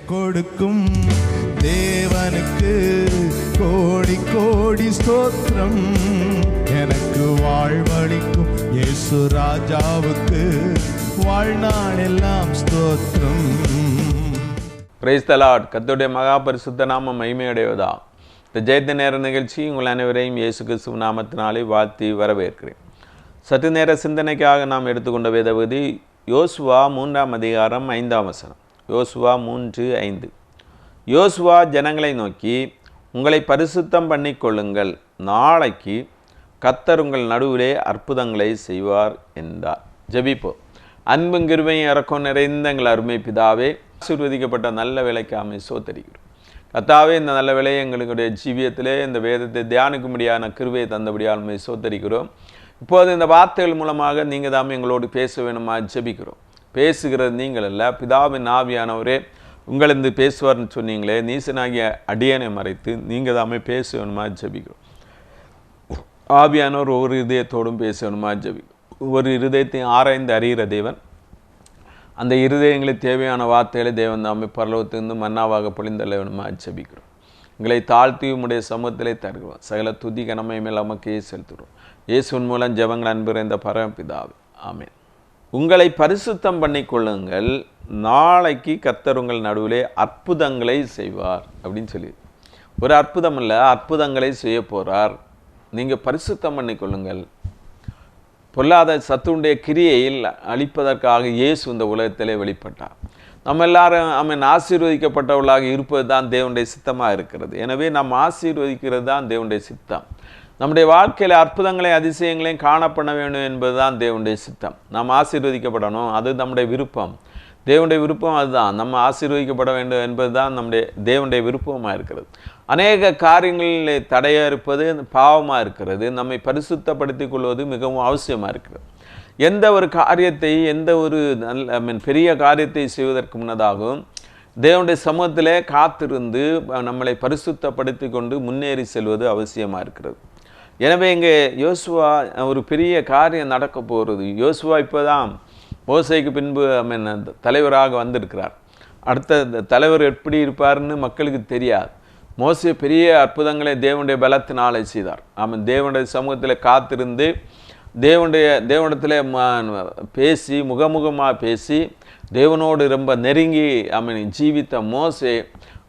கொடுக்கும் தேவனுக்கு கோடி கோடி ஸ்தோத்திரம். எனக்கு வாழ்வளிக்கும் இயேசு ராஜாவுக்கு வாழ்நாள் எல்லாம் ஸ்தோத்திரம். Praise the Lord. கர்த்தருடைய மகா பரிசுத்த நாமம் மகிமையடைவதா. இந்த ஜெயத்த நேர நிகழ்ச்சி உங்கள் அனைவரையும் இயேசு கிறிஸ்துவின் நாமத்தினாலே வாழ்த்தி வரவேற்கிறேன். சற்று நேர சிந்தனைக்காக நாம் எடுத்துக்கொண்ட வேத பகுதி யோசுவா 3ஆம் அதிகாரம் 5ஆம் வசனம். யோசுவா 3:5. யோசுவா ஜனங்களை நோக்கி, உங்களை பரிசுத்தம் பண்ணிக்கொள்ளுங்கள், நாளைக்கு கர்த்தர் உங்கள் நடுவிலே அற்புதங்களை செய்வார் என்றார். ஜெபிப்போம். அன்பும் கிருபையும் இரக்கம் நிறைந்த எங்கள் அருமை பிதாவே, ஆசீர்வதிக்கப்பட்ட நல்ல வேலைக்காக ஸ்தோத்திரிக்கிறோம். கர்த்தாவே, இந்த நல்ல வேலையை எங்களுடைய ஜீவியத்திலே இந்த வேதத்தை தியானிக்கும்படியான கிருபையை தந்தபடியால் ஸ்தோத்திரிக்கிறோம். இப்போது இந்த வார்த்தைகள் மூலமாக நீங்கள் தாமே எங்களோடு பேச வேணுமா ஜெபிக்கிறோம். பேசுகிறது நீங்கள் அல்ல, பிதாவின் ஆவியானவரே உங்களிருந்து பேசுவார்னு சொன்னீங்களே, நீசனாகிய அடியனை மறைத்து நீங்கள் தாமே பேச வேணுமா ஜெபிக்கிறோம். ஆவியானவர் ஒவ்வொரு இருதயத்தோடும் பேச வேணுமா ஜெபிக்கிறோம். ஒவ்வொரு இருதயத்தையும் ஆராய்ந்து அறிகிற தேவன், அந்த இருதயங்களுக்கு தேவையான வார்த்தைகளை தேவன் தாமே பரலோகத்திலிருந்து மன்னாவாக பொழிந்தள்ள வேணுமா ஜெபிக்கிறோம். எங்களை தாழ்த்தி உம்முடைய சமூகத்திலே தருகிறோம். சகல துதி கனமை மேல் நமக்கே செலுத்துகிறோம். இயேசுவின் மூலம் ஜெபங்கள் அன்புற இந்த பரமபிதாவே, ஆமென். உங்களை பரிசுத்தம் பண்ணிக்கொள்ளுங்கள், நாளைக்கு கர்த்தர் உங்கள் நடுவிலே அற்புதங்களை செய்வார் அப்படின்னு சொல்லி, ஒரு அற்புதம் இல்லை, அற்புதங்களை செய்ய போகிறார். நீங்கள் பரிசுத்தம் பண்ணிக்கொள்ளுங்கள். பொல்லாத சத்துடைய கிரியையில் அழிப்பதற்காக இயேசு இந்த உலகத்திலே வெளிப்பட்டார். நம்ம எல்லாரும் ஆசீர்வதிக்கப்பட்டவர்களாக இருப்பது தான் தேவனுடைய சித்தமாக இருக்கிறது. எனவே நாம் ஆசீர்வதிக்கிறது தான் தேவனுடைய சித்தம். நம்முடைய வாழ்க்கையில் அற்புதங்களை அதிசயங்களையும் காணப்பட வேண்டும் என்பது தான் தேவனுடைய சித்தம். நாம் ஆசீர்வதிக்கப்படணும், அது நம்முடைய விருப்பம். தேவனுடைய விருப்பம் அதுதான், நம்ம ஆசீர்வதிக்கப்பட வேண்டும் என்பது தான் நம்முடைய தேவனுடைய விருப்பமாக இருக்கிறது. அநேக காரியங்களில் தடையாக இருப்பது பாவமாக இருக்கிறது. நம்மை பரிசுத்தப்படுத்திக் கொள்வது மிகவும் அவசியமாக இருக்கிறது. எந்த ஒரு காரியத்தை, எந்த ஒரு பெரிய காரியத்தை செய்வதற்கு முன்னதாகவும் தேவனுடைய சமூகத்திலே காத்திருந்து நம்மளை பரிசுத்தப்படுத்தி கொண்டு முன்னேறி செல்வது அவசியமாக இருக்கிறது. எனவே இங்கே யோசுவா ஒரு பெரிய காரியம் நடக்க போகிறது. யோசுவா இப்போ தான் மோசேக்கு பின்பு தலைவராக வந்திருக்கிறார். அடுத்த தலைவர் எப்படி இருப்பார்னு மக்களுக்கு தெரியாது. மோசே பெரிய அற்புதங்களை தேவனுடைய பலத்தினாலே செய்தார். தேவனுடைய சமூகத்தில் காத்திருந்து தேவனிடத்தில் பேசி, முகமுகமாக பேசி, தேவனோடு ரொம்ப நெருங்கி ஜீவித்த மோசே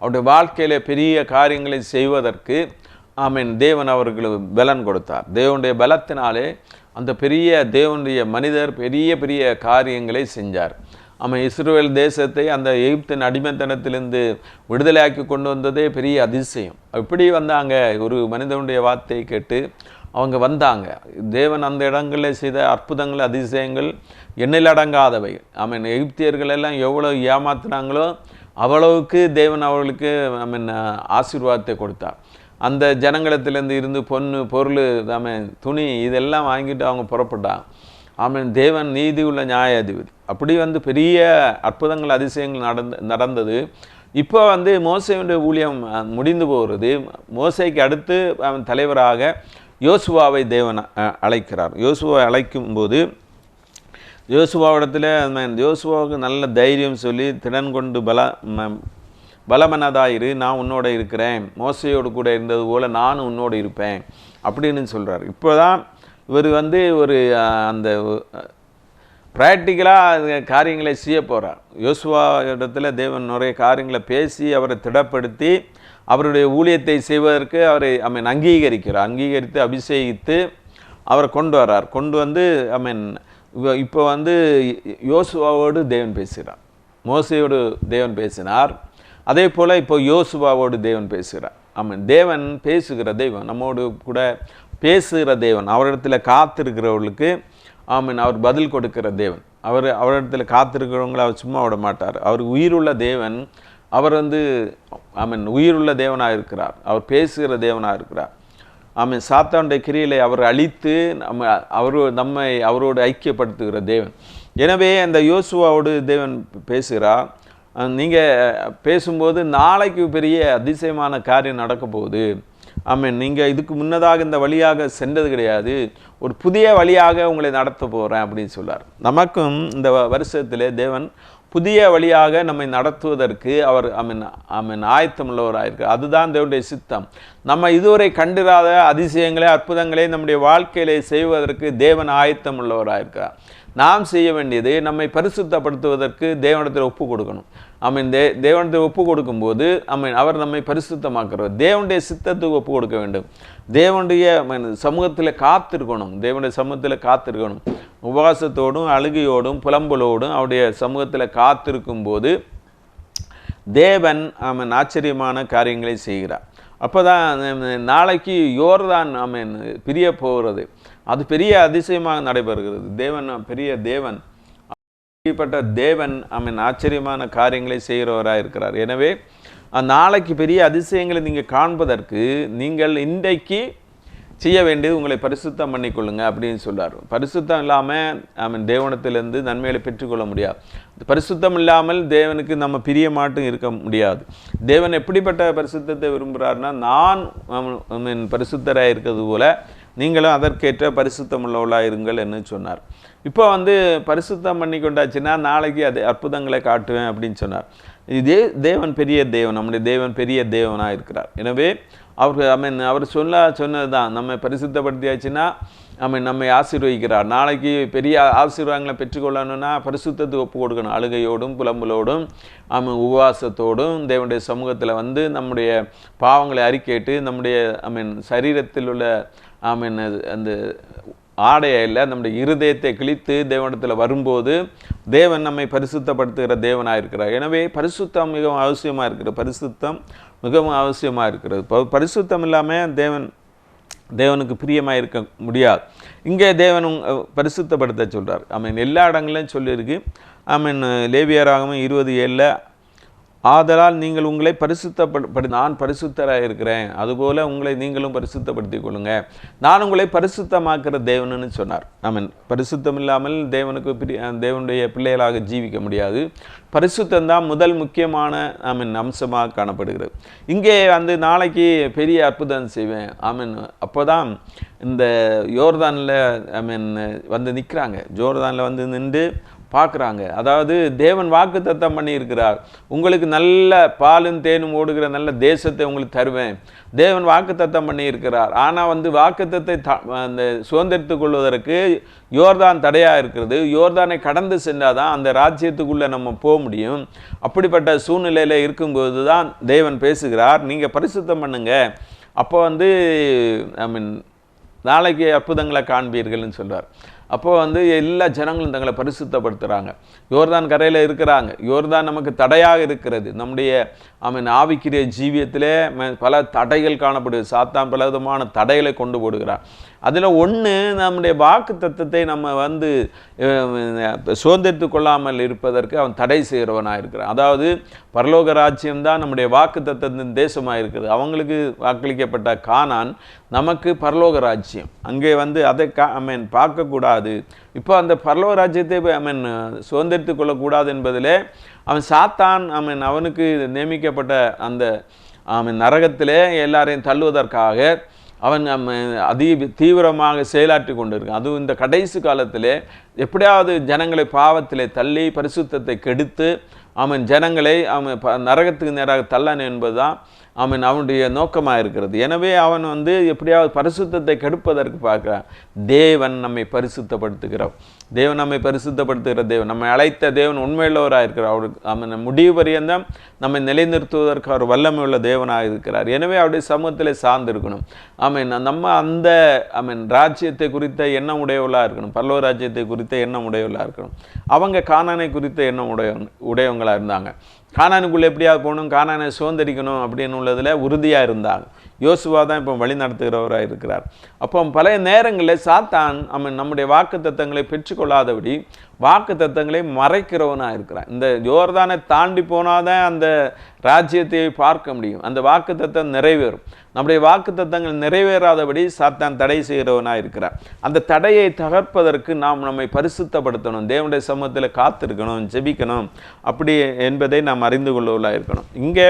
அவருடைய வாழ்க்கையில் பெரிய காரியங்களை செய்வதற்கு தேவன் அவர்களுக்கு பலன் கொடுத்தார். தேவனுடைய பலத்தினாலே அந்த பெரிய தேவனுடைய மனிதர் பெரிய பெரிய காரியங்களை செஞ்சார். இஸ்ரவேல் தேசத்தை அந்த எகிப்தின் அடிமைத்தனத்திலிருந்து விடுதலையாக்கி கொண்டு வந்ததே பெரிய அதிசயம். எப்படி வந்தாங்க? ஒரு மனிதனுடைய வார்த்தையை கேட்டு அவங்க வந்தாங்க. தேவன் அந்த இடங்களில் செய்த அற்புதங்கள், அதிசயங்கள் எண்ணில் அடங்காதவை. எகிப்தியர்கள் எல்லாம் எவ்வளோ ஏமாத்துனாங்களோ அவ்வளவுக்கு தேவன் அவர்களுக்கு ஆசீர்வாதத்தை கொடுத்தார். அந்த ஜனங்களத்திலேருந்து இருந்து பொண்ணு, பொருள், துணி இதெல்லாம் வாங்கிட்டு அவங்க புறப்பட்டாங்க. தேவன் நீதி உள்ள நியாயாதிபதி. அப்படி பெரிய அற்புதங்கள், அதிசயங்கள் நடந்தது. இப்போ மோசேயுடைய ஊழியம் முடிந்து போகிறது. மோசேக்கு அடுத்து தலைவராக யோசுவாவை தேவன் அழைக்கிறார். யோசுவாவை அழைக்கும்போது யோசுவாவிடத்தில் யோசுவாவுக்கு நல்ல தைரியம் சொல்லி, திடன் கொண்டு பலமனதாயிரு, நான் உன்னோட இருக்கிறேன், மோசையோடு கூட இருந்தது போல் நானும் உன்னோடு இருப்பேன் அப்படின்னு சொல்கிறார். இப்போ தான் இவர் ஒரு அந்த ப்ராக்டிக்கலாக காரியங்களை செய்ய போகிறார். யோசுவா இடத்துல தேவன் நிறைய காரியங்களை பேசி அவரை திடப்படுத்தி அவருடைய ஊழியத்தை செய்வதற்கு அவரை அங்கீகரித்து அபிஷேகித்து அவரை கொண்டு வர்றார். கொண்டு இப்போ யோசுவாவோடு தேவன் பேசுகிறார். மோசையோடு தேவன் பேசினார். அதே போல் இப்போ யோசுவாவோடு தேவன் பேசுகிறார். தேவன் பேசுகிற தெய்வம், நம்மோடு கூட பேசுகிற தேவன். அவரிடத்தில் காத்திருக்கிறவர்களுக்கு அவர் பதில் கொடுக்கிற தேவன். அவரிடத்தில் காத்திருக்கிறவங்களை அவர் சும்மா விட மாட்டார். அவர் உயிருள்ள தேவன். அவர் உயிருள்ள தேவனாக இருக்கிறார். அவர் பேசுகிற தேவனாக இருக்கிறார். சாத்தானுடைய கிரியிலை அவர் அழித்து நம்மை அவரோடு ஐக்கியப்படுத்துகிற தேவன். எனவே அந்த யோசுவாவோடு தேவன் பேசுகிறார். நீங்கள் பேசும்போது நாளைக்கு பெரிய அதிசயமான காரியம் நடக்க போகுது. நீங்கள் இதுக்கு முன்னதாக இந்த வழியாக சென்றது கிடையாது, ஒரு புதிய வழியாக உங்களை நடத்த போகிறேன் அப்படின்னு சொல்கிறார். நமக்கும் இந்த வருஷத்தில் தேவன் புதிய வழியாக நம்மை நடத்துவதற்கு அவர் ஆயத்தமுள்ளவராயிருக்கிறார். அதுதான் தேவனுடைய சித்தம். நம்ம இதுவரை கண்டிராத அதிசயங்களே அற்புதங்களே நம்முடைய வாழ்க்கையிலே செய்வதற்கு தேவன் ஆயத்தம் உள்ளவராயிருக்கிறார். நாம் செய்ய வேண்டியது நம்மை பரிசுத்தப்படுத்துவதற்கு தேவனிடத்தில் ஒப்பு கொடுக்கணும். தேவனிடத்தில் ஒப்பு கொடுக்கும்போது அவர் நம்மை பரிசுத்தமாக்குறவர். தேவனுடைய சித்தத்துக்கு ஒப்பு கொடுக்க வேண்டும். தேவனுடைய சமூகத்தில் காத்திருக்கணும். தேவனுடைய சமூகத்தில் காத்திருக்கணும். உபவாசத்தோடும் அழுகையோடும் புலம்பலோடும் அவருடைய சமூகத்தில் காத்திருக்கும் போது தேவன் ஆச்சரியமான காரியங்களை செய்கிறார். அப்போ தான் நாளைக்கு யோர்தான் பிரிய போகிறது. அது பெரிய அதிசயமாக நடைபெறுகிறது. தேவன் பெரிய தேவன், அப்படிப்பட்ட தேவன் ஆச்சரியமான காரியங்களை செய்கிறவராக இருக்கிறார். எனவே நாளைக்கு பெரிய அதிசயங்களை நீங்கள் காண்பதற்கு நீங்கள் இன்றைக்கு செய்ய வேண்டியது உங்களை பரிசுத்தம் பண்ணிக்கொள்ளுங்க அப்படின்னு சொல்கிறார். பரிசுத்தம் இல்லாமல் தேவனத்திலிருந்து நன்மைகளை பெற்றுக்கொள்ள முடியாது. பரிசுத்தம் இல்லாமல் தேவனுக்கு நம்ம பிரியமாட்டும் இருக்க முடியாது. தேவன் எப்படிப்பட்ட பரிசுத்தத்தை விரும்புகிறாருன்னா, நான் பரிசுத்தராக இருக்கிறது போல நீங்களும் அதற்கேற்ற பரிசுத்தம் உள்ளவர்களாக இருங்கள் என்று சொன்னார். இப்போ பரிசுத்தம் பண்ணி கொண்டாச்சுன்னா நாளைக்கு அது அற்புதங்களை காட்டுவேன் அப்படின்னு சொன்னார். இதே தேவன் பெரிய தேவன், நம்முடைய தேவன் பெரிய தேவனாக இருக்கிறார். எனவே அவர் சொன்னது தான், நம்ம பரிசுத்தப்படுத்தியாச்சுன்னா நம்மை ஆசீர்வதிக்கிறார். நாளைக்கு பெரிய ஆசீர்வாதங்களை பெற்றுக்கொள்ளணும்னா பரிசுத்தத்துக்கு ஒப்பு கொடுக்கணும். அழுகையோடும் புலம்பலோடும் உபவாசத்தோடும் தேவனுடைய சமூகத்தில் நம்முடைய பாவங்களை அறிக்கையிட்டு நம்முடைய சரீரத்தில் உள்ள அந்த ஆடையில் நம்முடைய இருதயத்தை கிழித்து தேவனிடத்தில் வரும்போது தேவன் நம்மை பரிசுத்தப்படுத்துகிற தேவனாக இருக்கிறார். எனவே பரிசுத்தம் மிகவும் அவசியமாக இருக்கிறது. பரிசுத்தம் மிகவும் அவசியமாக இருக்கிறது. பரிசுத்தம் இல்லாமல் தேவனுக்கு பிரியமாக இருக்க முடியாது. இங்கே தேவன் பரிசுத்தப்படுத்த சொல்கிறார். எல்லா இடங்களையும் சொல்லியிருக்கு. லேவியராகமம் 20:7 ஆதலால் நீங்கள் உங்களை பரிசுத்தப்படுத்தி, நான் பரிசுத்தராக இருக்கிறேன், அதுபோல் உங்களை நீங்களும் பரிசுத்தப்படுத்திக் கொள்ளுங்க, நான் உங்களை பரிசுத்தமாக்குற தேவன்னு சொன்னார். பரிசுத்தம் இல்லாமல் தேவனுடைய பிள்ளைகளாக ஜீவிக்க முடியாது. பரிசுத்தம்தான் முதல் முக்கியமான அம்சமாக காணப்படுகிறது. இங்கே நாளைக்கு பெரிய அற்புதம் செய்வேன் அப்போ தான் இந்த யோர்தானில் நிற்கிறாங்க. ஜோர்தானில் நின்று பார்க்குறாங்க. அதாவது தேவன் வாக்குத்தத்தம் பண்ணியிருக்கிறார். உங்களுக்கு நல்ல பாலும் தேனும் ஓடுகிற நல்ல தேசத்தை உங்களுக்கு தருவேன். தேவன் வாக்குத்தத்தம் பண்ணியிருக்கிறார். ஆனால் வாக்குத்தத்தை அந்த சுதந்திரித்து கொள்வதற்கு யோர்தான் தடையாக இருக்கிறது. யோர்தானை கடந்து சென்றால் தான் அந்த ராஜ்யத்துக்குள்ளே நம்ம போக முடியும். அப்படிப்பட்ட சூழ்நிலையில் இருக்கும்போது தான் தேவன் பேசுகிறார், நீங்கள் பரிசுத்தம் பண்ணுங்க, அப்போ நாளைக்கு அற்புதங்களை காண்பீர்கள்னு சொல்கிறார். அப்போது எல்லா ஜனங்களும் தங்களை பரிசுத்தப்படுத்துகிறாங்க. யோர்தான் கரையில் இருக்கிறாங்க. யோர்தான் நமக்கு தடையாக இருக்கிறது. நம்முடைய ஆவிக்குரிய ஜீவியத்திலே பல தடைகள் காணப்படுது. சாத்தான் பல விதமான தடைகளை கொண்டு போடுகிறார். அதில் ஒன்று, நம்முடைய வாக்கு தத்தத்தை நம்ம சுதந்திரித்து கொள்ளாமல் இருப்பதற்கு அவன் தடை செய்கிறவனாக இருக்கிறான். அதாவது பரலோக ராஜ்யம்தான் நம்முடைய வாக்கு தத்தத்தின் தேசமாக இருக்குது. அவங்களுக்கு வாக்களிக்கப்பட்ட கானான் நமக்கு பரலோக ராஜ்யம். அங்கே அதை பார்க்கக்கூடாது. இப்போ அந்த பரலோக ராஜ்யத்தை சுதந்திரித்து கொள்ளக்கூடாது என்பதிலே அவன் சாத்தான் அவனுக்கு நியமிக்கப்பட்ட அந்த நரகத்திலே எல்லாரையும் தள்ளுவதற்காக அவன் தீவிரமாக செயலாற்றி கொண்டிருக்கான். அதுவும் இந்த கடைசி காலத்திலே எப்படியாவது ஜனங்களை பாவத்திலே தள்ளி பரிசுத்தத்தை கெடுத்து ஜனங்களை நரகத்துக்கு நேராக தள்ளன் என்பதுதான் அவனுடைய நோக்கமாக இருக்கிறது. எனவே அவன் எப்படியாவது பரிசுத்தத்தை கெடுப்பதற்கு பார்க்கிறான். தேவன் நம்மை பரிசுத்தப்படுத்துகிறார். தேவன் நம்மை பரிசுத்தப்படுத்துகிற தேவன், நம்மை அழைத்த தேவன் உண்மையுள்ளவராக இருக்கிறார். அவருக்கு முடிவு பரியந்தம் நம்மை நிலைநிறுத்துவதற்கு அவர் வல்லமை உள்ள தேவனாக இருக்கிறார். எனவே அவருடைய சமூகத்திலே சார்ந்திருக்கணும். நம்ம அந்த ராஜ்யத்தை குறித்த எண்ணம் உடையவளாக இருக்கணும். பரலோக ராஜ்யத்தை குறித்த எண்ணம் உடையவளாக இருக்கணும். அவங்க கானானை குறித்த எண்ணம் உடையவங்களாக இருந்தாங்க. கானானுக்குள்ளே எப்படியாவது போகணும், கானானை சுதந்திரிக்கணும் அப்படின்னு உள்ளதில் உறுதியாக இருந்தாங்க. யோசுவா தான் இப்போ வழி நடத்துகிறவராக இருக்கிறார். அப்போ பல நேரங்களில் சாத்தான் நம்முடைய வாக்கு தத்தங்களை பெற்றுக்கொள்ளாதபடி வாக்கு தத்தங்களை மறைக்கிறவனாக இருக்கிறான். இந்த யோர்தானை தாண்டி போனாதான் அந்த ராஜ்யத்தை பார்க்க முடியும். அந்த வாக்கு தத்தம் நிறைவேறும். நம்முடைய வாக்கு தத்தங்கள் நிறைவேறாதபடி சாத்தான் தடை செய்கிறவனாக இருக்கிறார். அந்த தடையை தகர்ப்பதற்கு நாம் நம்மை பரிசுத்தப்படுத்தணும். தேவனுடைய சமூகத்தில் காத்திருக்கணும், ஜெபிக்கணும். அப்படி என்பதை நாம் அறிந்து கொள்ளவர்களாக இருக்கணும். இங்கே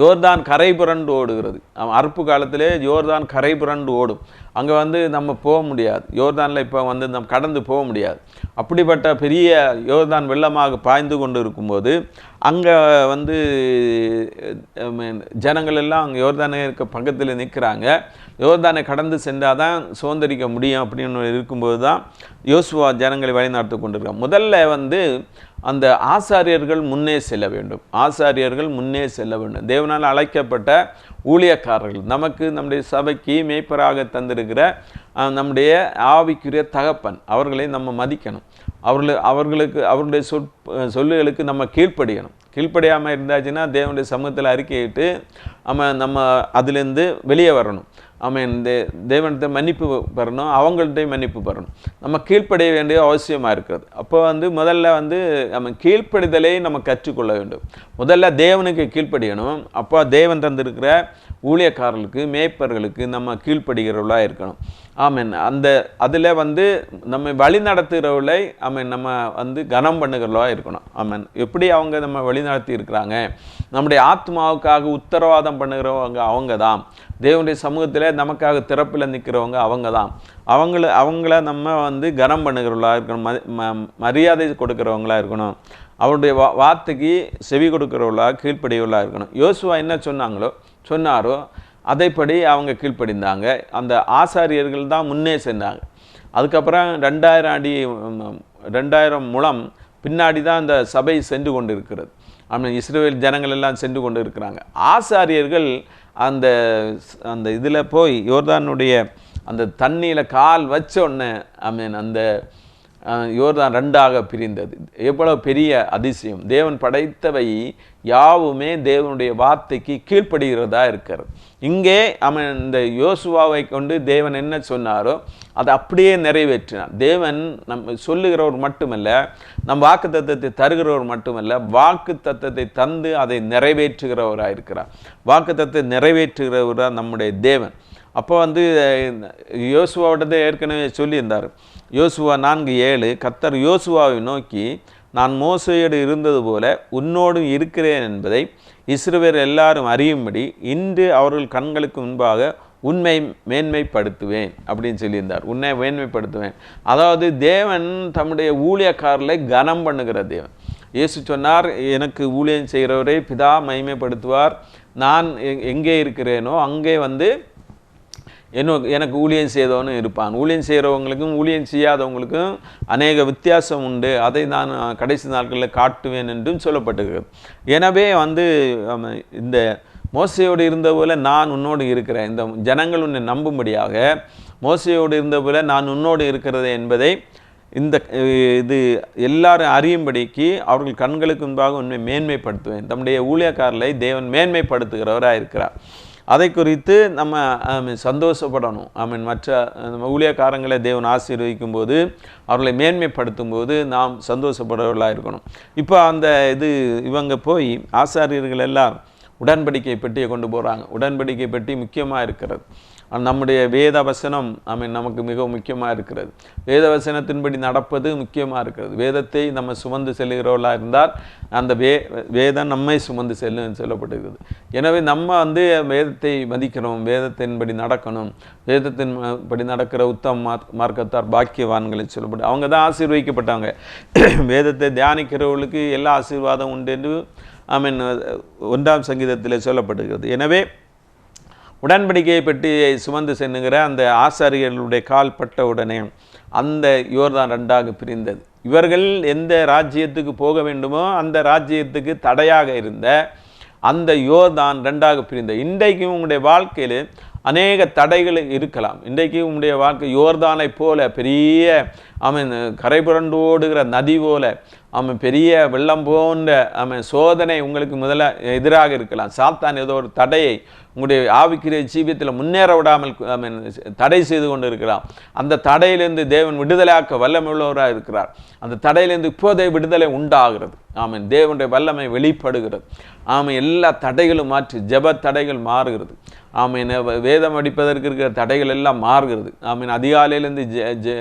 யோர்தான் கரை புரண்டு ஓடுகிறது. அறுப்பு காலத்திலே யோர்தான் கரை புரண்டு ஓடும். அங்கே வந்து நம்ம போக முடியாது. யோர்தானில் இப்போ வந்து நம்ம கடந்து போக முடியாது. அப்படிப்பட்ட பெரிய யோர்தான் வெள்ளமாக பாய்ந்து கொண்டு இருக்கும்போது அங்கே வந்து ஜனங்கள் எல்லாம் அங்கே யோர்தானே இருக்க பக்கத்தில் நிற்கிறாங்க. யோர்தானை கடந்து சென்றால் தான் சுதந்திரிக்க முடியும் அப்படின்னு இருக்கும்போது தான் யோசுவா ஜனங்களை வழிநடத்தி கொண்டிருக்காங்க. முதல்ல வந்து அந்த ஆசாரியர்கள் முன்னே செல்ல வேண்டும். ஆசாரியர்கள் முன்னே செல்ல வேண்டும். தேவனால் அழைக்கப்பட்ட ஊழியக்காரர்கள், நமக்கு நம்முடைய சபைக்கு மேய்ப்பராக தந்திருக்கிற நம்முடைய ஆவிக்குரிய தகப்பன், அவர்களை நம்ம மதிக்கணும். அவர்களுக்கு அவருடைய சொல்லுகளுக்கு நம்ம கீழ்ப்படியணும். கீழ்ப்படியாமல் இருந்தாச்சுன்னா தேவனுடைய சமூகத்தில் அறிக்கையிட்டு நம்ம அதிலேருந்து வெளியே வரணும். தேவன்கிட்ட மன்னிப்பு பெறணும், அவங்கள்ட்ட மன்னிப்பு பெறணும். நம்ம கீழ்ப்படைய வேண்டிய அவசியமாக இருக்கிறது. அப்போ வந்து முதல்ல வந்து நம்ம கீழ்ப்படிதலை நம்ம கற்றுக்கொள்ள வேண்டும். முதல்ல தேவனுக்கு கீழ்ப்படியணும். அப்போ தேவன் தந்திருக்கிற ஊழியக்காரர்களுக்கு மேய்ப்பர்களுக்கு நம்ம கீழ்ப்படுகிறவர்களாக இருக்கணும். அதில் வந்து நம்ம வழி நடத்துகிறவர்களை நம்ம வந்து கனம் பண்ணுகிறவர்களாக இருக்கணும். எப்படி அவங்க நம்ம வழி நடத்தி இருக்கிறாங்க, நம்முடைய ஆத்மாவுக்காக உத்தரவாதம் பண்ணுகிறவங்க அவங்க தான். தேவனுடைய சமூகத்தில் நமக்காக திறப்பில் நிற்கிறவங்க அவங்க தான். அவங்கள நம்ம வந்து கனம் பண்ணுகிறவர்களாக இருக்கணும், மரியாதை கொடுக்குறவங்களா இருக்கணும். அவருடைய வார்த்தைக்கு செவி கொடுக்குறவர்களாக கீழ்ப்படியவர்களாக இருக்கணும். யோசுவா என்ன சொன்னாரோ அதைப்படி அவங்க கீழ்ப்படிந்தாங்க. அந்த ஆசாரியர்கள் தான் முன்னே சென்றாங்க. அதுக்கப்புறம் 2000 முழம் பின்னாடி தான் அந்த சபை சென்று கொண்டு இருக்கிறது. இஸ்ரவேல் ஜனங்கள் எல்லாம் சென்று கொண்டு இருக்கிறாங்க. ஆசாரியர்கள் அந்த இதில் போய் யோர்தானுடைய அந்த தண்ணியில் கால் வச்ச உடனே அந்த யோர்தான் 2ஆக பிரிந்தது. எவ்வளவு பெரிய அதிசயம்! தேவன் படைத்தவை யாவுமே தேவனுடைய வார்த்தைக்கு கீழ்ப்படுகிறதா இருக்கிறது. இங்கே இந்த யோசுவாவை கொண்டு தேவன் என்ன சொன்னாரோ அதை அப்படியே நிறைவேற்றினார். தேவன் நம்ம சொல்லுகிறவர் மட்டுமல்ல, நம் வாக்கு தத்தத்தை தருகிறவர் மட்டுமல்ல, வாக்கு தத்தத்தை தந்து அதை நிறைவேற்றுகிறவராக இருக்கிறார். வாக்கு தத்தத்தை நிறைவேற்றுகிறவராக நம்முடைய தேவன். அப்போ வந்து யோசுவாவிடத்தை ஏற்கனவே சொல்லியிருந்தார். யோசுவா 4:7 கர்த்தர் யோசுவாவை நோக்கி, நான் மோசேயோடு இருந்தது போல உன்னோடும் இருக்கிறேன் என்பதை இஸ்ரவேல் எல்லாரும் அறியும்படி இன்று அவர்கள் கண்களுக்கு முன்பாக உண்மை மேன்மைப்படுத்துவேன் அப்படின்னு சொல்லியிருந்தார். உன்னை மேன்மைப்படுத்துவேன். அதாவது தேவன் தம்முடைய ஊழியக்காரர்களை கனம் பண்ணுகிற தேவன். இயேசு சொன்னார், எனக்கு ஊழியம் செய்கிறவரை பிதா மகிமைப்படுத்துவார். நான் எங்கே இருக்கிறேனோ அங்கே வந்து எனக்கு ஊழியம் செய்தவனும் இருப்பான். ஊழியம் செய்கிறவங்களுக்கும் ஊழியம் செய்யாதவங்களுக்கும் அநேக வித்தியாசம் உண்டு. அதை நான் கடைசி நாட்களில் காட்டுவேன் என்றும் சொல்லப்பட்டிருக்கிறது. எனவே வந்து இந்த மோசையோடு இருந்த போல நான் உன்னோடு இருக்கிறேன், இந்த ஜனங்கள் உன்னை நம்பும்படியாக மோசையோடு இருந்த போல நான் உன்னோடு இருக்கிறது என்பதை இது எல்லாரும் அறியும்படிக்கு அவர்கள் கண்களுக்கு முன்பாக உன்னை மேன்மைப்படுத்துவேன். தம்முடைய ஊழியக்காரர்களை தேவன் மேன்மைப்படுத்துகிறவராக இருக்கிறார். அதை குறித்து நம்ம சந்தோஷப்படணும். மற்ற ஊழியக்காரங்களை தேவன் ஆசீர்வதிக்கும் போது, அவர்களை மேன்மைப்படுத்தும் போது நாம் சந்தோஷப்படுறவர்களாக இருக்கணும். இப்போ இவங்க போய் ஆசாரியர்கள் எல்லாம் உடன்படிக்கை பெட்டியை கொண்டு போகிறாங்க. உடன்படிக்கை பெட்டி முக்கியமாக இருக்கிறது. நம்முடைய வேத வசனம் நமக்கு மிகவும் முக்கியமாக இருக்கிறது. வேத வசனத்தின்படி நடப்பது முக்கியமாக இருக்கிறது. வேதத்தை நம்ம சுமந்து செல்லுகிறவர்களாக இருந்தால் அந்த வேதம் நம்மை சுமந்து சொல்லப்பட்டிருக்கிறது. எனவே நம்ம வேதத்தை மதிக்கணும், வேதத்தின்படி நடக்கணும். வேதத்தின்படி நடக்கிற உத்தம மார்க்கத்தார் பாக்கியவான்களை சொல்லப்பட்டு அவங்க தான் ஆசீர்வதிக்கப்பட்டாங்க. வேதத்தை தியானிக்கிறவர்களுக்கு எல்லா ஆசீர்வாதம் உண்டு என்று 1ஆம் சங்கீதத்தில் சொல்லப்பட்டிருக்கிறது. எனவே உடன்படிக்கையை பற்றி சுமந்து சென்னுகிற அந்த ஆசாரியர்களுடைய கால் பட்ட உடனே அந்த யோர்தான் 2ஆக பிரிந்தது. இவர்கள் எந்த ராஜ்யத்துக்கு போக வேண்டுமோ அந்த ராஜ்யத்துக்கு தடையாக இருந்த அந்த யோர்தான் 2ஆக பிரிந்த. இன்றைக்கும் உங்களுடைய வாழ்க்கையில் அநேக தடைகள் இருக்கலாம். இன்றைக்கு உங்களுடைய வாழ்க்கை யோர்தானை போல பெரிய கரை புரண்டு ஓடுகிற நதி போல பெரிய வெள்ளம் போன்ற சோதனை உங்களுக்கு முதல்ல எதிராக இருக்கலாம். சாத்தான் ஏதோ ஒரு தடையை உங்களுடைய ஆவிக்குரிய ஜீவியத்தில் முன்னேற விடாமல் தடை செய்து கொண்டு இருக்கலாம். அந்த தடையிலிருந்து தேவன் விடுதலையாக்க வல்லமை உள்ளவராக இருக்கிறார். அந்த தடையிலிருந்து இப்போதைய விடுதலை உண்டாகிறது. தேவனுடைய வல்லமை வெளிப்படுகிறது. எல்லா தடைகளும் மாற்றி ஜெப தடைகள் மாறுகிறது. ஆமீன் வேதம் அடிப்பதற்கு இருக்கிற தடைகள் எல்லாம் மாறுகிறது. ஆமீன் அதிகாலையிலேருந்து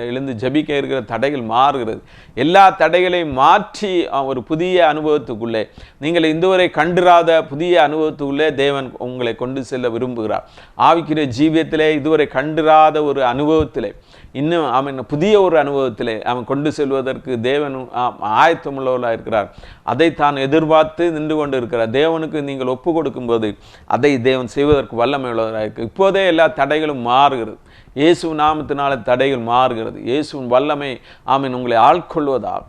எழுந்து ஜபிக்க இருக்கிற தடைகள் மாறுகிறது. எல்லா தடைகளையும் மாற்றி ஒரு புதிய அனுபவத்துக்குள்ளே, நீங்கள் இதுவரை கண்டிராத புதிய அனுபவத்துக்குள்ளே தேவன் உங்களை கொண்டு செல்ல விரும்புகிறார். ஆவிக்குரிய ஜீவியத்திலே இதுவரை கண்டிராத ஒரு அனுபவத்திலே, இன்னும் அவன் புதிய ஒரு அனுபவத்திலே அவன் கொண்டு செல்வதற்கு தேவன் ஆயத்தமுள்ளவர்களாக இருக்கிறார். அதை தான் எதிர்பார்த்து நின்று கொண்டு இருக்கிறார். தேவனுக்கு நீங்கள் ஒப்பு கொடுக்கும்போது அதை தேவன் செய்வதற்கு வல்லமை உள்ளவராக இருக்கு. இப்போதே எல்லா தடைகளும் மாறுகிறது. இயேசு நாமத்தினால தடைகள் மாறுகிறது. இயேசுவின் வல்லமை ஆமீன் உங்களை ஆட்கொள்வதால்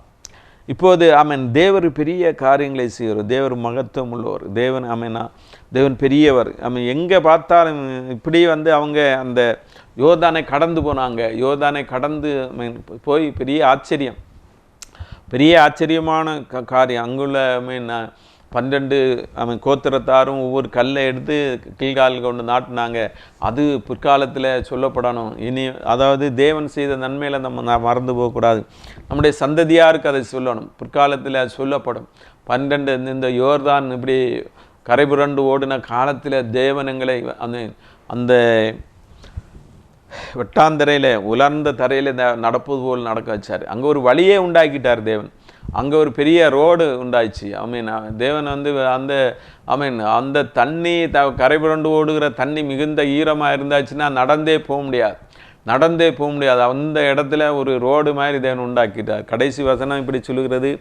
இப்போது ஆமீன் தேவர் பெரிய காரியங்களை செய்கிறார். தேவர் மகத்துவம் உள்ளவர். தேவன் ஆமீனா தேவன் பெரியவர். ஆமீன் எங்கே பார்த்தாலும் இப்படி அவங்க அந்த யோர்தானை கடந்து போனாங்க. யோர்தானை கடந்து போய் பெரிய ஆச்சரியமான காரியம். அங்குள்ள 12 கோத்திரத்தாரும் ஒவ்வொரு கல்லை எடுத்து கீழ்கால் கொண்டு நாட்டினாங்க. அது பிற்காலத்தில் சொல்லப்படணும். இனி அதாவது தேவன் செய்த நன்மையில் நம்ம மறந்து போகக்கூடாது. நம்முடைய சந்ததியாருக்கு அதை சொல்லணும். பிற்காலத்தில் அது சொல்லப்படும். 12 இந்த யோர்தான் இப்படி கரைபுரண்டு ஓடின காலத்தில் தேவன் எங்களை அந்த வெட்டாந்தரையில் உலர்ந்த தரையில் நடப்பது போல் நடக்க வச்சார். அங்கே ஒரு வழியே உண்டாக்கிட்டார் தேவன். அங்கே ஒரு பெரிய ரோடு உண்டாயிடுச்சு. தேவன் அந்த தண்ணி கரைபுரண்டு ஓடுகிற தண்ணி மிகுந்த ஈரமாக இருந்தாச்சுன்னா நடந்தே போக முடியாது. அந்த இடத்துல ஒரு ரோடு மாதிரி தேவன் உண்டாக்கிட்டார். கடைசி வசனம் இப்படி சொல்லுகிறது,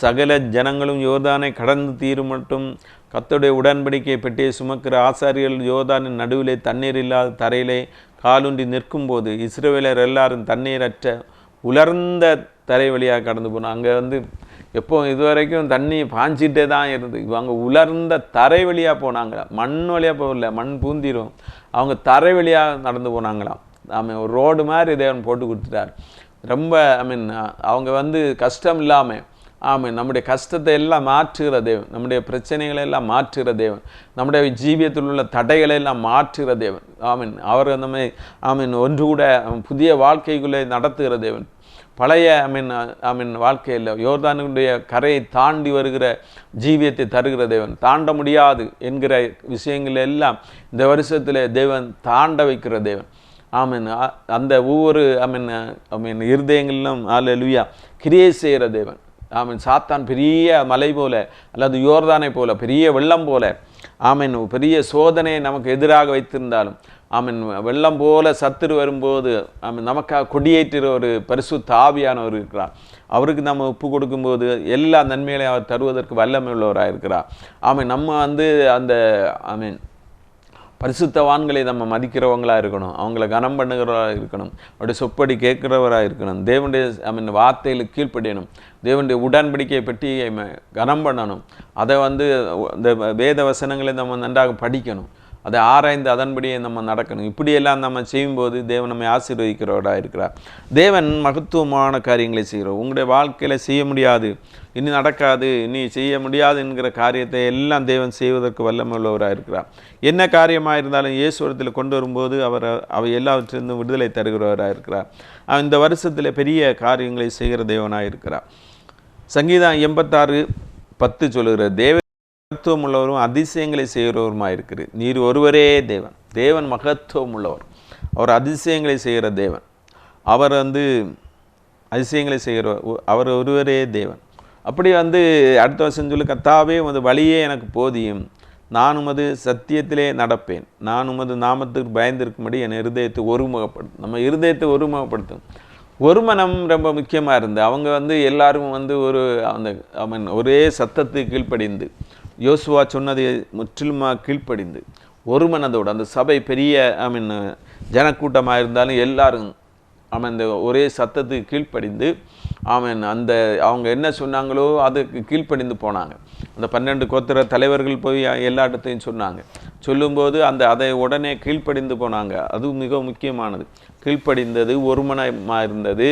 சகல ஜனங்களும் யோர்தானை கடந்து தீரும் மட்டும் கர்த்தருடைய உடன்படிக்கை பெட்டியை சுமக்கிற ஆசாரியர்கள் யோர்தானின் நடுவிலே தண்ணீர் இல்லாத தரையிலே காலுண்டி நிற்கும்போது இஸ்ரவேலர் எல்லாரும் தண்ணீரற்ற உலர்ந்த தரை வழியாக கடந்து போனோம். அங்கே எப்போ இதுவரைக்கும் தண்ணி பாஞ்சிட்டே தான் இருந்தது. அங்கே உலர்ந்த தரை வழியாக போனாங்களாம். மண் வழியாக போகல, மண் பூந்திரும். அவங்க தரை வழியாக நடந்து போனாங்களாம். ஒரு ரோடு மாதிரி தேவன் போட்டு கொடுத்துட்டார். ரொம்ப அவங்க கஷ்டம் இல்லாமல் நம்முடைய கஷ்டத்தை எல்லாம் மாற்றுகிற தேவன், நம்முடைய பிரச்சனைகளை எல்லாம் மாற்றுகிற தேவன், நம்முடைய ஜீவியத்தில் உள்ள தடைகளை எல்லாம் மாற்றுகிற தேவன். அவர் ஒன்று கூட புதிய வாழ்க்கைக்குள்ளே நடத்துகிற தேவன். பழைய வாழ்க்கையில் யோர்தானுடைய கரையை தாண்டி வருகிற ஜீவியத்தை தருகிற தேவன். தாண்ட முடியாது என்கிற விஷயங்கள் எல்லாம் இந்த வருஷத்தில் தேவன் தாண்ட வைக்கிற தேவன். அந்த ஒவ்வொரு இருதயங்களிலும் அல்லேலூயா கிரியை செய்கிற தேவன். சாத்தான் பெரிய மலை போல அல்லது யோர்தானை போல பெரிய வெள்ளம் போல பெரிய சோதனையை நமக்கு எதிராக வைத்திருந்தாலும் வெள்ளம் போல சத்துரு வரும்போது நமக்காக கொடியேற்றுகிற ஒரு பரிசுத்த ஆவியானவர் இருக்கிறார். அவருக்கு நம்ம ஒப்பு கொடுக்கும்போது எல்லா நன்மைகளையும் அவர் தருவதற்கு வல்லமை உள்ளவராக இருக்கிறார். நம்ம அந்த பரிசுத்தவான்களை நம்ம மதிக்கிறவங்களாக இருக்கணும். அவங்கள கனம் பண்ணுகிறவராக இருக்கணும். அவருடைய சொப்படி கேட்குறவராக இருக்கணும். தேவனுடைய வார்த்தைகளுக்கு கீழ்ப்படியணும். தேவனுடைய உடன்படிக்கையை பற்றி கனம் பண்ணணும். அதை இந்த வேத வசனங்களை நம்ம நன்றாக படிக்கணும். அதை ஆராய்ந்து அதன்படியே நம்ம நடக்கணும். இப்படியெல்லாம் நம்ம செய்யும்போது தேவன் நம்மை ஆசீர்வதிக்கிறவராக இருக்கிறார். தேவன் மகத்துவமான காரியங்களை செய்கிறோம். உங்களுடைய வாழ்க்கையில் செய்ய முடியாது, இனி நடக்காது, இனி செய்ய முடியாது என்கிற காரியத்தை எல்லாம் தேவன் செய்வதற்கு வல்லமை உள்ளவராக இருக்கிறார். என்ன காரியமாக இருந்தாலும் இயேசுவரத்தில் கொண்டு வரும்போது அவை எல்லாவற்றிலிருந்தும் விடுதலை தருகிறவராக இருக்கிறார். இந்த வருஷத்தில் பெரிய காரியங்களை செய்கிற தேவனாக இருக்கிறார். சங்கீதம் 86:10 சொல்லுகிற தேவன் மகத்துவம் உள்ளவரும் அதிசயங்களை செய்கிறவருமாக இருக்கிறது. நீர் ஒருவரே தேவன். தேவன் மகத்துவம் உள்ளவர். அவர் அதிசயங்களை செய்கிற தேவன். அவர் அதிசயங்களை செய்கிறவர். அவர் ஒருவரே தேவன். அப்படி அடுத்த வருஷம் சொல்லி, கர்த்தாவே உமது வழியே எனக்கு போதியும், நான் உமது சத்தியத்திலே நடப்பேன், நான் உமது நாமத்துக்கு பயந்திருக்கும்படி என் இருதயத்தை ஒருமுகப்படுத்தும். நம்ம இருதயத்தை ஒருமுகப்படுத்தும். ஒரு மனம் ரொம்ப முக்கியமாக இருந்து அவங்க எல்லாரும் ஒரு ஒரே சத்தத்துக்கு கீழ்ப்படிந்து யோசுவா சொன்னதை முற்றிலுமாக கீழ்ப்படிந்து ஒரு மனதோடு அந்த சபை பெரிய ஜனக்கூட்டமாக இருந்தாலும் எல்லாரும் இந்த ஒரே சத்தத்துக்கு கீழ்ப்படிந்து அவங்க என்ன சொன்னாங்களோ அதுக்கு கீழ்ப்படிந்து போனாங்க. அந்த 12 கோத்திர தலைவர்கள் போய் எல்லா இடத்தையும் சொன்னாங்க. சொல்லும்போது அதை உடனே கீழ்ப்படிந்து போனாங்க. அது மிக முக்கியமானது. கீழ்ப்படிந்தது, ஒருமனமாக இருந்தது.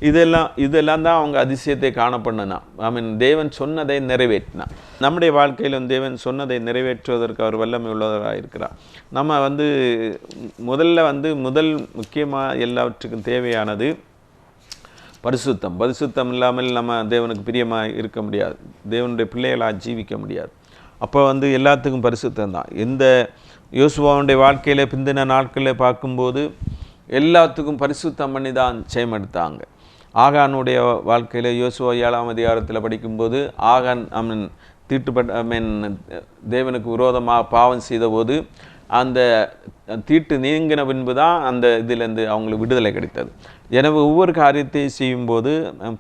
இதெல்லாம் தான் அவங்க அதிசயத்தை காணப்பண்ணனா. தேவன் சொன்னதை நிறைவேற்றினான். நம்முடைய வாழ்க்கையிலும் தேவன் சொன்னதை நிறைவேற்றுவதற்கு அவர் வல்லமை உள்ளவராக இருக்கிறார். நம்ம முதல் முக்கியமாக எல்லாவற்றுக்கும் தேவையானது பரிசுத்தம் இல்லாமல் நம்ம தேவனுக்கு பிரியமாக இருக்க முடியாது, தேவனுடைய பிள்ளைகளாக ஜீவிக்க முடியாது. அப்போ எல்லாத்துக்கும் பரிசுத்தம் தான். இந்த யோசுவாவுடைய வாழ்க்கையில் பிந்தின நாட்களில் பார்க்கும்போது எல்லாத்துக்கும் பரிசுத்தம் பண்ணி தான் ஜெயமெடுத்தாங்க. ஆகானுடைய வாழ்க்கையில் யோசுவா 7ஆம் அதிகாரத்தில் படிக்கும்போது ஆகான் தேவனுக்கு விரோதமாக பாவம் செய்தபோது அந்த தீட்டு நீங்கின பின்பு தான் அந்த இதிலேருந்து அவங்களுக்கு விடுதலை கிடைத்தது. எனவே ஒவ்வொரு காரியத்தை செய்யும்போது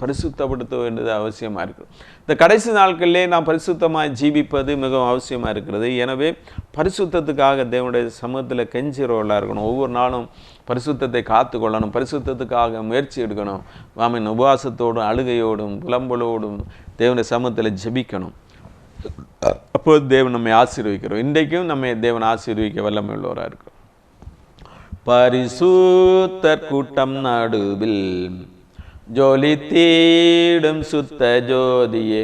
பரிசுத்தப்படுத்த வேண்டியது அவசியமாக இருக்குது. இந்த கடைசி நாட்களிலே நாம் பரிசுத்தமாக ஜீவிப்பது மிகவும் அவசியமாக இருக்கிறது. எனவே பரிசுத்தத்துக்காக தேவனுடைய சமூகத்தில் கெஞ்சிறவர்களாக இருக்கணும். ஒவ்வொரு நாளும் பரிசுத்தத்தை காத்து கொள்ளணும், பரிசுத்தத்துக்காக முயற்சி எடுக்கணும். உபவாசத்தோடும் அழுகையோடும் புலம்பலோடும் தேவனுடைய சமூகத்தில் ஜெபிக்கணும். அப்போது தேவன் நம்மை ஆசீர்வதிக்கிறோம். இன்றைக்கும் நம்மை தேவன் ஆசீர்வதிக்க வல்லமை உள்ளவராக இருக்கிறோம். பரிசுத்தர் கூட்டம் நடுவில் ஜொலி தீடும் சுத்த ஜோதியே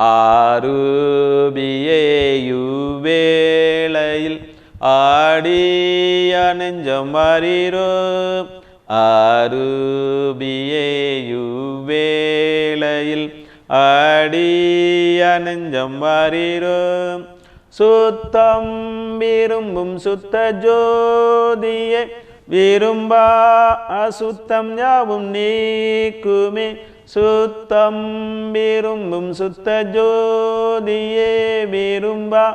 ஆரூபியே யுவேளையில் ஆடிய நெஞ்சம் வாரீரோ ஆரூபியே யுவேளையில் ஆடிய நெஞ்சம் வாரீரோ சுத்தம் விரும்பும் சுத்த ஜோதியே விரும்பா அசுத்தம் யாவும் நீக்குமே சுத்தம் விரும்பும் சுத்த ஜோதியே விரும்பா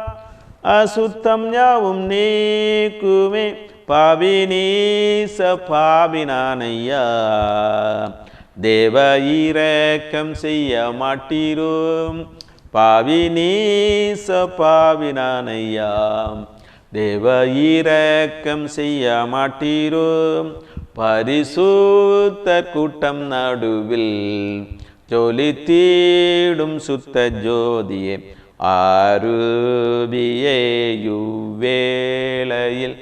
அசுத்தம் யாவும் நீக்குமே பாவினீச பாவினானையா தேவ இரக்கம் செய்ய மாட்டீரோம் பாவினீச பாவினானையா தேவ இரக்கம் செய்ய மாட்டீரோம் பரிசுத்தர் கூட்டம் நடுவில் ஜொலி தீடும் சுத்த ஜோதியே ஆரூபியே யுவேளையில்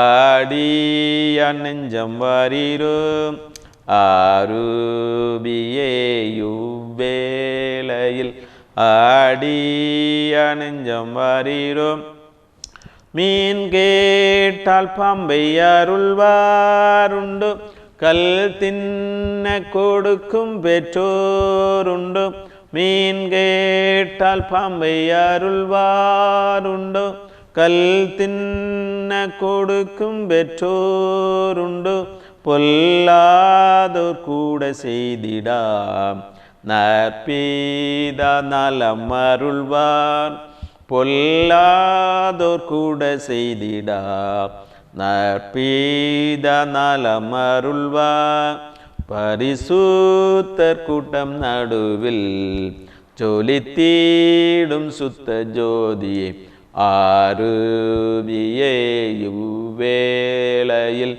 ஆடிய நெஞ்சம் வாரீரோம் ஆரூபியே யுவேளையில் ஆடிய நெஞ்சம் வாரீரோம் மீன் கேட்டால் பாம்பை அருள்வாருண்டு கல் தின்ன கொடுக்கும் பெற்றோருண்டு மீன் கேட்டால் பாம்பை அருள்வாருண்டு கல் தின்ன கொடுக்கும் பெற்றோருண்டு பொல்லாதோர் கூட செய்திடா நற்பீதா நலம் அருள்வார் பொல்லாதோர் கூட செய்திடா நற்பீதா நலம் அருள்வார் பரிசுத்தர் கூட்டம் நடுவில் ஜொலி தீடும் சுத்த ஜோதியே ஆரூபியே யுவேளையில்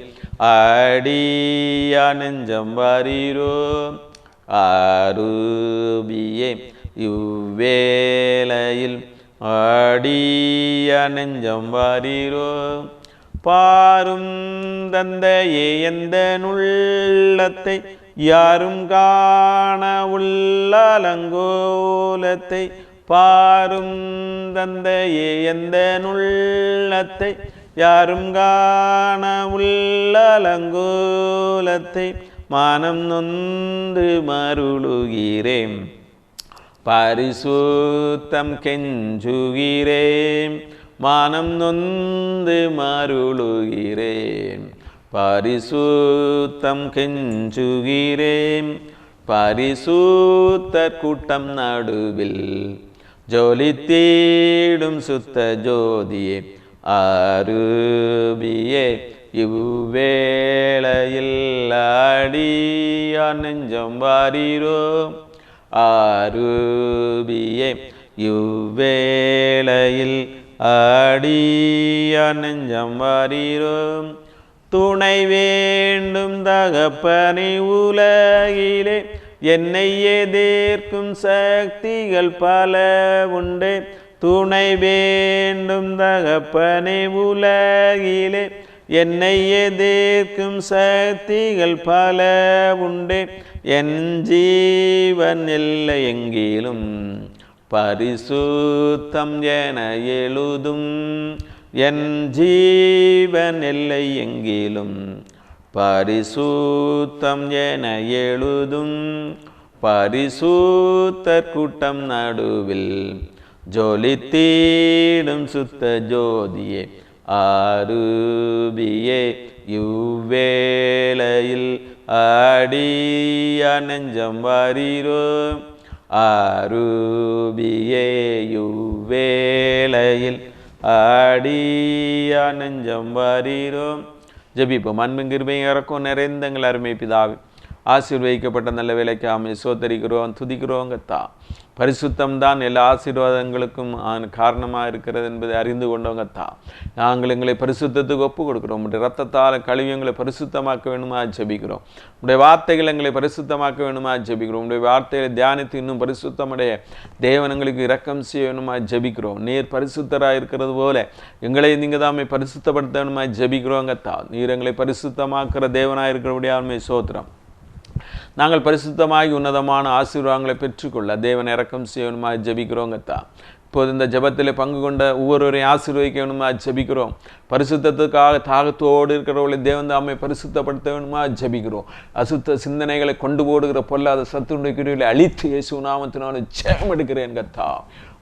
ஆடிய நெஞ்சம் வாரீரோ ஆரூபியே யுவேளையில் ஆடிய நெஞ்சம் வாரீரோ பாரும் தந்தையே எந்த உள்ளத்தை யாரும் காண உள்ளலங்கோலத்தை பாரும் தந்தையே எந்த உள்ளத்தை யாரும் காண உள்ளலங்கோலத்தை மானம் நொந்து மருளுகிறேன் பரிசுத்தம் கெஞ்சுகிறேன் மானம் நொந்து மருளுகிறேன் பரிசுத்தம் கெஞ்சுகிறேன் பரிசுத்தர் கூட்டம் நடுவில் ஜொலி தீடும் சுத்த ஜோதியே ஆரூபியே இவ்வேளையில் ஆடிய நெஞ்சம் வாரீரோ ஆரூபியே இவ்வேளையில் ஆடிய நெஞ்சம் வாரீரோ துணை வேண்டும் தகப்பனே உலகிலே என்னை எதிர்க்கும் சக்திகள் பல உண்டு துணை வேண்டும் தகப்பனே உலகிலே என்னை எதிர்க்கும் சக்திகள் பல உண்டு என் ஜீவன் இல்லை எங்கிலும் பரிசுத்தம் என எழுதும் என் ஜீவன் இல்லை எங்கிலும் பரிசுத்தம் என எழுதும் பரிசுத்தர் கூட்டம் நடுவில் ஜொலித்தீடும் சுத்த ஜோதியே ஆரூபியே இவ்வேளையில் ஆடிய நெஞ்சம் வாரீரோ ஆரூபியே இவ்வேளையில் ஆடிய நெஞ்சம் வாரீரோ. ஜெபிப்போம். அன்பின் கிருபையும் இரக்கம் நிறைந்த எங்கள் அருமை பிதாவே, ஆசீர்வதிக்கப்பட்ட நல்ல வேலைக்கு ஆமை சோத்தரிக்கிறோம், துதிக்கிறோம். கத்தா பரிசுத்தம் தான் எல்லா ஆசீர்வாதங்களுக்கும் காரணமாக இருக்கிறது என்பதை அறிந்து கொண்டவங்க தான் நாங்கள் எங்களை பரிசுத்தத்துக்கு ஒப்பு கொடுக்குறோம். உடைய ரத்தத்தால் கழுவி எங்களை பரிசுத்தமாக்க வேணுமா ஜெபிக்கிறோம். உடைய வார்த்தைகள் எங்களை பரிசுத்தமாக்க வேணுமா ஜெபிக்கிறோம். உடைய வார்த்தைகளை தியானித்து இன்னும் பரிசுத்தமுடைய தேவன் எங்களுக்கு இரக்கம் செய்ய வேணுமா ஜெபிக்கிறோம். நீர் பரிசுத்தராக இருக்கிறது போல எங்களை நீங்கள் தான் பரிசுத்தப்படுத்த வேணுமா ஜெபிக்கிறோங்க தான். நீர் எங்களை பரிசுத்தமாக்குற தேவனாக இருக்கிறபடியாமே சோத்திரம். நாங்கள் பரிசுத்தமாகி உன்னதமான ஆசீர்வாதங்களை பெற்றுக்கொள்ள தேவன் இரக்கம் செய்யணுமா ஜெபிக்கிறோங்கத்தா. இப்போது இந்த ஜெபத்தில் பங்கு கொண்ட ஒவ்வொருவரையும் ஆசீர்வதிக்க வேணுமா ஜெபிக்கிறோம். பரிசுத்தத்துக்காக தாகத்தோடு இருக்கிறவர்களை தேவன் தாமே பரிசுத்தப்படுத்த வேணுமா ஜெபிக்கிறோம். அசுத்த சிந்தனைகளை கொண்டு போடுகிற பொல்லாத சத்துடைய கிரிகளை அழித்து இயேசு நாமத்தினாலும் ஜெயம் எடுக்கிறேன் கத்தா.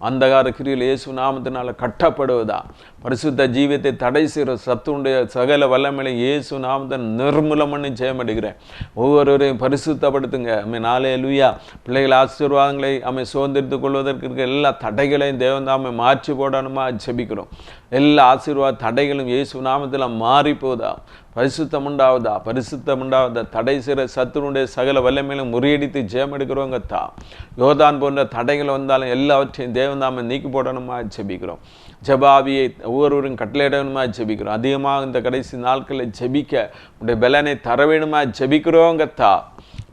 அந்தகார கிரியில் இயேசு நாமத்தினால கட்டப்படுவதா பரிசுத்த ஜீவியத்தை தடை செய்கிற சத்துடைய சகல வல்லமையில இயேசு நாமத்தை நிர்மூலம் பண்ணி ஜெயம் எடுக்கிறேன். ஒவ்வொருவரையும் பரிசுத்தப்படுத்துங்க. ஹல்லேலூயா. பிள்ளைகள் ஆசீர்வாதங்களை சுதந்திரித்துக் கொள்வதற்கு இருக்க எல்லா தடைகளையும் தேவன் தாமே மாற்றி போடணுமா ஜெபிக்கிறோம். எல்லா ஆசீர்வாத தடைகளும் இயேசு நாமத்தில் மாறி போதா. பரிசுத்தம் உண்டாவதா. தடை செய்கிற சத்துருடைய சகல வல்லமையிலும் முறியடித்து ஜெயம் எடுக்கிறோங்கத்தா. யோர்தான் போன்ற தடைகள் வந்தாலும் எல்லாவற்றையும் தேவன் தாமே நீக்கி போடணுமா ஜெபிக்கிறோம். ஜெபாவியை ஒவ்வொருவரும் கட்டளையிடணுமா ஜெபிக்கிறோம். அதிகமாக இந்த கடைசி நாட்களில் ஜெபிக்க உடைய பலனை தர வேணுமா ஜெபிக்கிறோங்கத்தா.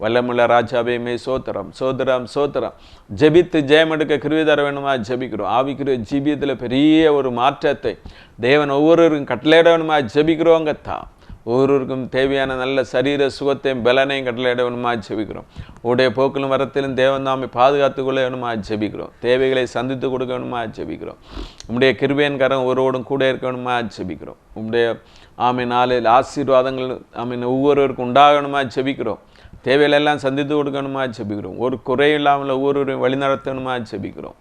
வல்லமுள்ள ராஜாவே சோத்திரம் சோதரம் சோத்திரம். ஜெபித்து ஜெயம் எடுக்க கிருபை தர வேணுமா ஜெபிக்கிறோம். ஆவிக்கிற ஜீவியத்தில் பெரிய ஒரு மாற்றத்தை தேவன் ஒவ்வொருவருக்கும் கட்டளையிட வேணுமா ஜெபிக்கிறோங்கத்தா. ஒவ்வொருவருக்கும் தேவையான நல்ல சரீர சுகத்தையும் பலனையும் கட்டளையிட வேணுமா ஜெபிக்கிறோம். உடைய போக்கிலும் வரத்திலும் தேவன் தாமே பாதுகாத்து கொள்ள வேணுமா ஜெபிக்கிறோம். தேவைகளை சந்தித்து கொடுக்க வேணுமா ஜெபிக்கிறோம். உம்முடைய கிருபையின் கரம் ஒருவரும் கூட இருக்க வேணுமா ஜெபிக்கிறோம். உம்முடைய நாளில் ஆசீர்வாதங்கள் ஒவ்வொருவருக்கும் உண்டாகணுமா ஜெபிக்கிறோம். தேவைகளெல்லாம் சந்தித்து கொடுக்கணுமா ஜெபிக்கிறோம். ஒரு குறையில்லாமல் ஒவ்வொருவரையும் வழி நடத்தணுமா ஜெபிக்கிறோம்.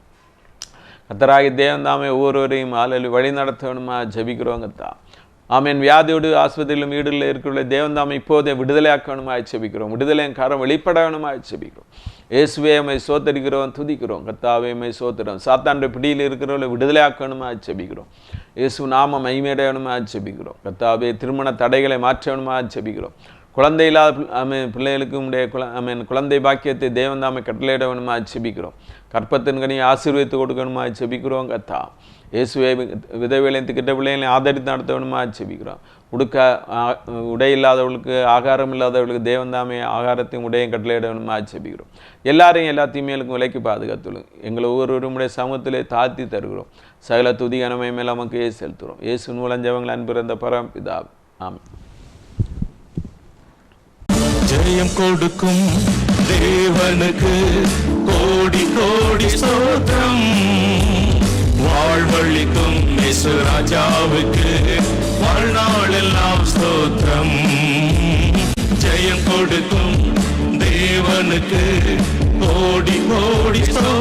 கர்த்தராகிய தேவன் தாமே ஒவ்வொருவரையும் வழி நடத்தணுமா ஜெபிக்கிறோங்கத்தா. ஆமேன். வியாதியோடு ஆஸ்பத்திரியிலும் வீடுகளில் இருக்கிற தேவன் தாமே இப்போதே விடுதலையாக்கணுமா ஜெபிக்கிறோம். விடுதலையின் காரம் வெளிப்படணுமா ஜெபிக்கிறோம். இயேசுவே உம்மை சோத்தரிக்கிறோம், துதிக்கிறோம். கர்த்தாவே உம்மை சோத்திரம். சாத்தானுடைய பிடியில் இருக்கிறவர்களை விடுதலையாக்கணுமா ஜெபிக்கிறோம். இயேசு நாம மகிமையடையணுமா ஜெபிக்கிறோம். கர்த்தாவே திருமண தடைகளை மாற்றணுமா ஜெபிக்கிறோம். குழந்தை இல்லாத பிள்ளைகளுக்கு உடைய குழந்தை பாக்கியத்தை தேவன் தாமே கட்டளையிட வேணுமா ஜெபிக்கிறோம். கற்பத்தின் கனியை ஆசீர்வதித்து கொடுக்கணுமா ஜெபிக்கிறோம். கத்தா இயேசுவை விதவேளையும் கிட்ட பிள்ளைகளை ஆதரித்து நடத்த வேணுமா ஜெபிக்கிறோம். உடை இல்லாதவர்களுக்கு ஆகாரம் இல்லாதவர்களுக்கு தேவன் தாமே ஆகாரத்தையும் உடையும் கட்டளையிட வேணுமா ஜெபிக்கிறோம். எல்லாரையும் எல்லா தீமைகளுக்கும் விலைக்கு பாதுகாத்துள்ளோம். எங்களை ஒவ்வொருவரும் உடைய சமூகத்திலே தாழ்த்தி தருகிறோம். சகல துதி கனமை மேல் நமக்கு செலுத்துகிறோம். இயேசு மூலம் ஜெபங்கள் அன்பிருந்த பரமபிதா. ஆமென். ஜெயம் கொடுக்கும் தேவனுக்கு கோடி கோடி ஸ்தோத்திரம். வாழ்வழிக்கும் இயேசு ராஜாவுக்கு வாழ்நாளெல்லாம் ஸ்தோத்திரம். ஜெயம் கொடுக்கும் தேவனுக்கு கோடி கோடி ஸ்தோத்திரம்.